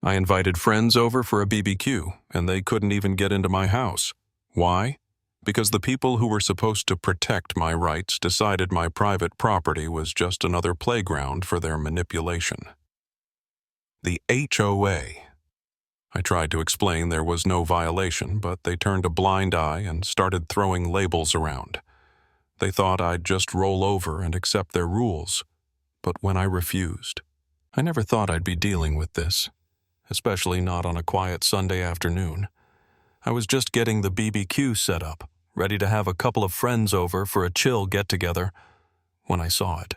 I invited friends over for a BBQ, and they couldn't even get into my house. Why? Because the people who were supposed to protect my rights decided my private property was just another playground for their manipulation. The HOA. I tried to explain there was no violation, but they turned a blind eye and started throwing labels around. They thought I'd just roll over and accept their rules. But when I refused, I never thought I'd be dealing with this, especially not on a quiet Sunday afternoon. I was just getting the BBQ set up, ready to have a couple of friends over for a chill get-together, when I saw it.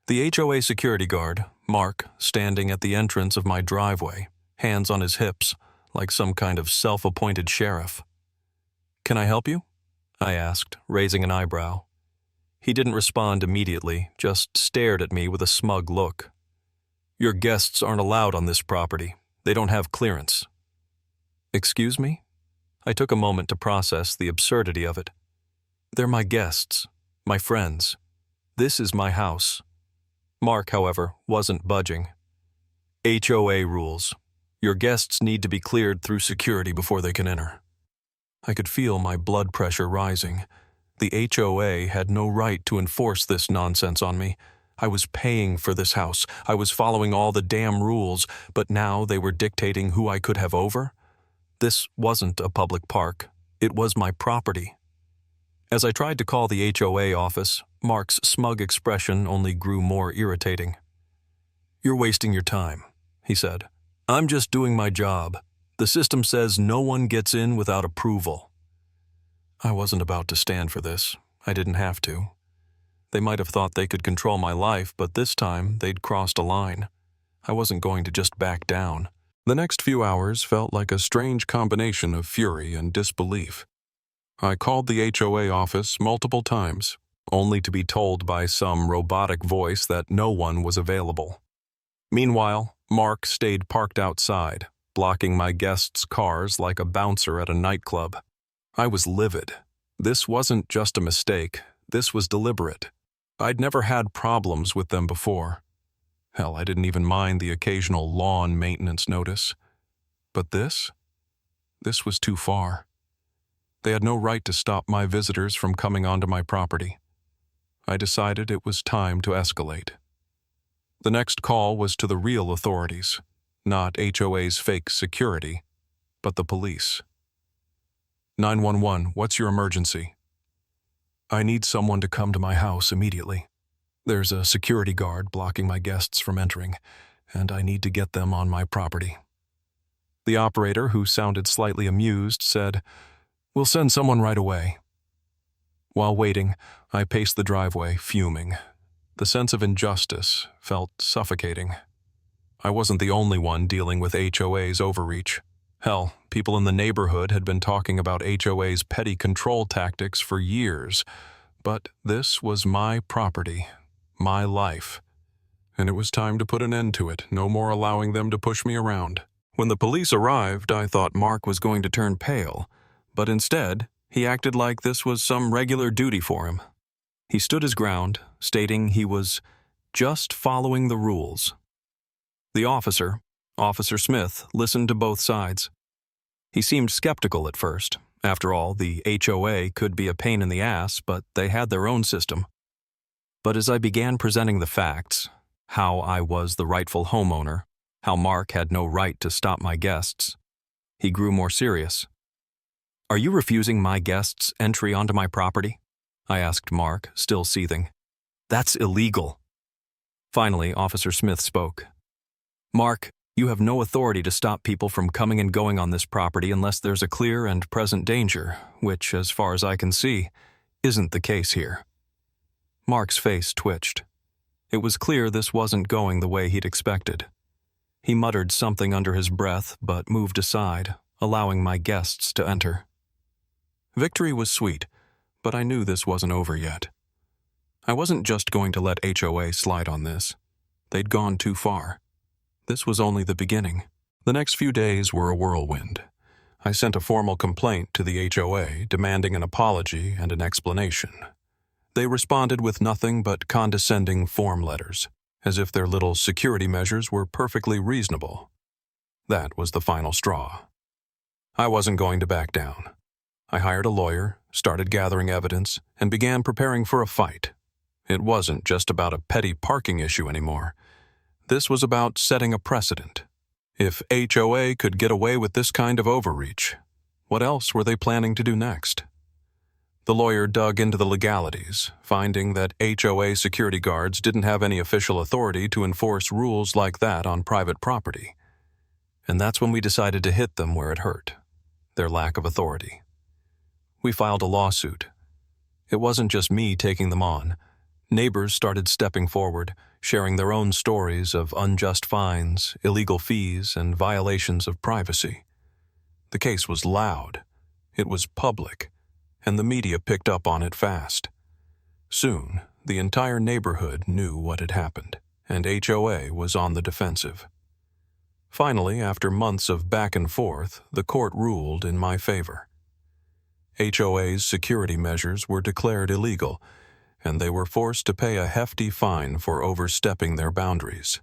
The HOA security guard, Mark, standing at the entrance of my driveway, hands on his hips, like some kind of self-appointed sheriff. "Can I help you?" I asked, raising an eyebrow. He didn't respond immediately, just stared at me with a smug look. "Your guests aren't allowed on this property. They don't have clearance." "Excuse me?" I took a moment to process the absurdity of it. "They're my guests, my friends. This is my house." Mark, however, wasn't budging. "HOA rules. Your guests need to be cleared through security before they can enter." I could feel my blood pressure rising. The HOA had no right to enforce this nonsense on me. I was paying for this house. I was following all the damn rules, but now they were dictating who I could have over? This wasn't a public park. It was my property. As I tried to call the HOA office, Mark's smug expression only grew more irritating. "You're wasting your time," he said. "I'm just doing my job. The system says no one gets in without approval." I wasn't about to stand for this. I didn't have to. They might have thought they could control my life, but this time they'd crossed a line. I wasn't going to just back down. The next few hours felt like a strange combination of fury and disbelief. I called the HOA office multiple times, only to be told by some robotic voice that no one was available. Meanwhile, Mark stayed parked outside, blocking my guests' cars like a bouncer at a nightclub. I was livid. This wasn't just a mistake. This was deliberate. I'd never had problems with them before. Hell, I didn't even mind the occasional lawn maintenance notice. But this was too far. They had no right to stop my visitors from coming onto my property. I decided it was time to escalate. The next call was to the real authorities, not HOA's fake security, but the police. 911, what's your emergency? I need someone to come to my house immediately. There's a security guard blocking my guests from entering, and I need to get them on my property. The operator, who sounded slightly amused, said, "We'll send someone right away." While waiting, I paced the driveway, fuming. The sense of injustice felt suffocating. I wasn't the only one dealing with HOA's overreach. Hell, people in the neighborhood had been talking about HOA's petty control tactics for years. But this was my property, my life. And it was time to put an end to it, no more allowing them to push me around. When the police arrived, I thought Mark was going to turn pale, but instead, he acted like this was some regular duty for him. He stood his ground, stating he was just following the rules. The officer, Officer Smith, listened to both sides. He seemed skeptical at first. After all, the HOA could be a pain in the ass, but they had their own system. But as I began presenting the facts, how I was the rightful homeowner, how Mark had no right to stop my guests, he grew more serious. "Are you refusing my guests entry onto my property?" I asked Mark, still seething. "That's illegal." Finally, Officer Smith spoke. "Mark, you have no authority to stop people from coming and going on this property unless there's a clear and present danger, which, as far as I can see, isn't the case here." Mark's face twitched. It was clear this wasn't going the way he'd expected. He muttered something under his breath, but moved aside, allowing my guests to enter. Victory was sweet, but I knew this wasn't over yet. I wasn't just going to let HOA slide on this. They'd gone too far. This was only the beginning. The next few days were a whirlwind. I sent a formal complaint to the HOA demanding an apology and an explanation. They responded with nothing but condescending form letters, as if their little security measures were perfectly reasonable. That was the final straw. I wasn't going to back down. I hired a lawyer, started gathering evidence, and began preparing for a fight. It wasn't just about a petty parking issue anymore. This was about setting a precedent. If HOA could get away with this kind of overreach, what else were they planning to do next? The lawyer dug into the legalities, finding that HOA security guards didn't have any official authority to enforce rules like that on private property. And that's when we decided to hit them where it hurt, their lack of authority. We filed a lawsuit. It wasn't just me taking them on. Neighbors started stepping forward, sharing their own stories of unjust fines, illegal fees, and violations of privacy. The case was loud. It was public, and the media picked up on it fast. Soon, the entire neighborhood knew what had happened, and HOA was on the defensive. Finally, after months of back and forth, the court ruled in my favor. HOA's security measures were declared illegal, and they were forced to pay a hefty fine for overstepping their boundaries.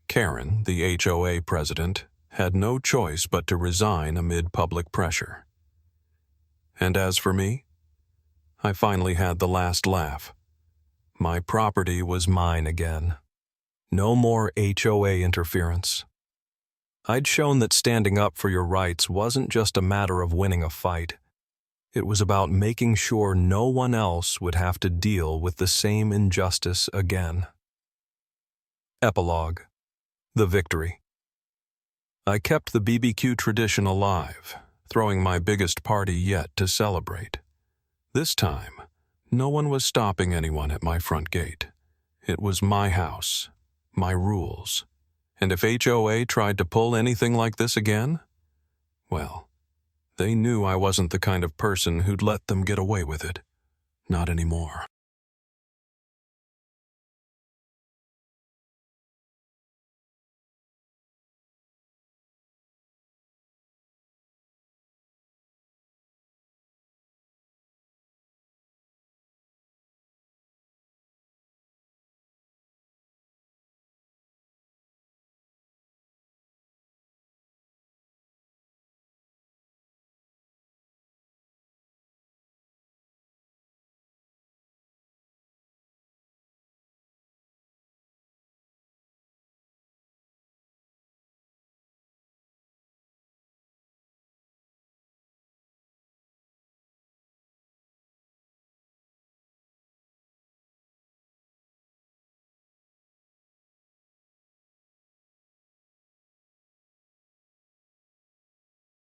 Karen, the HOA president, had no choice but to resign amid public pressure. And as for me, I finally had the last laugh. My property was mine again. No more HOA interference. I'd shown that standing up for your rights wasn't just a matter of winning a fight. It was about making sure no one else would have to deal with the same injustice again. Epilogue. The victory. I kept the BBQ tradition alive, throwing my biggest party yet to celebrate. This time, no one was stopping anyone at my front gate. It was my house, my rules, and if HOA tried to pull anything like this again, well, they knew I wasn't the kind of person who'd let them get away with it. Not anymore.